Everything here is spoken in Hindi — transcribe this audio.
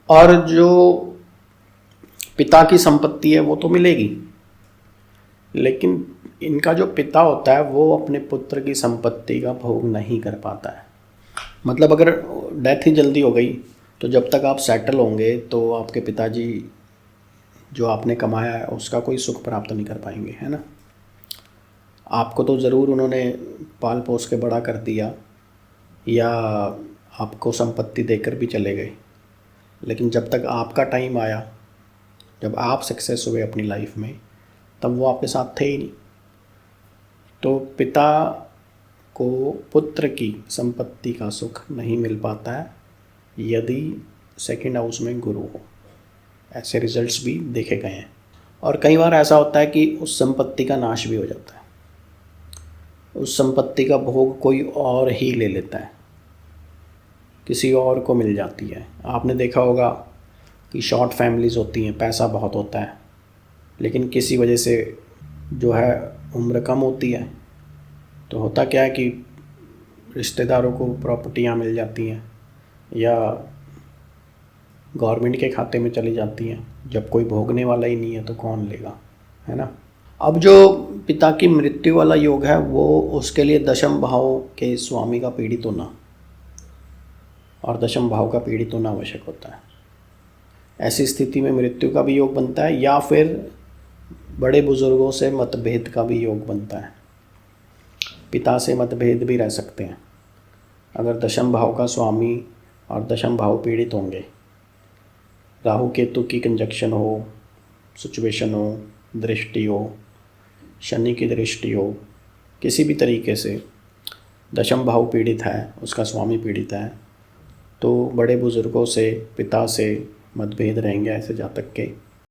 और जो पिता की संपत्ति है वो तो मिलेगी, लेकिन इनका जो पिता होता है वो अपने पुत्र की संपत्ति का भोग नहीं कर पाता है। मतलब अगर डेथ ही जल्दी हो गई तो जब तक आप सेटल होंगे तो आपके पिताजी जो आपने कमाया है उसका कोई सुख प्राप्त नहीं कर पाएंगे, है ना। आपको तो ज़रूर उन्होंने पाल पोस के बड़ा कर दिया या आपको संपत्ति देकर भी चले गए, लेकिन जब तक आपका टाइम आया, जब आप सक्सेस हुए अपनी लाइफ में, तब वो आपके साथ थे ही नहीं। तो पिता को पुत्र की संपत्ति का सुख नहीं मिल पाता है यदि सेकंड हाउस में गुरु हो। ऐसे रिजल्ट्स भी देखे गए हैं। और कई बार ऐसा होता है कि उस संपत्ति का नाश भी हो जाता है, उस संपत्ति का भोग कोई और ही ले लेता है, किसी और को मिल जाती है। आपने देखा होगा कि शॉर्ट फैमिलीज़ होती हैं, पैसा बहुत होता है, लेकिन किसी वजह से जो है उम्र कम होती है, तो होता क्या है कि रिश्तेदारों को प्रॉपर्टियाँ मिल जाती हैं या गवर्नमेंट के खाते में चली जाती हैं। जब कोई भोगने वाला ही नहीं है तो कौन लेगा, है ना। अब जो पिता की मृत्यु वाला योग है वो उसके लिए दशम भाव के स्वामी का पीड़ित होना और दशम भाव का पीड़ित होना आवश्यक होता है। ऐसी स्थिति में मृत्यु का भी योग बनता है या फिर बड़े बुजुर्गों से मतभेद का भी योग बनता है। पिता से मतभेद भी रह सकते हैं अगर दशम भाव का स्वामी और दशम भाव पीड़ित होंगे। राहु केतु की कंजक्शन हो, सिचुएशन हो, दृष्टि हो, शनि की दृष्टि हो, किसी भी तरीके से दशम भाव पीड़ित है, उसका स्वामी पीड़ित है, तो बड़े बुजुर्गों से, पिता से मतभेद रहेंगे ऐसे जातक के।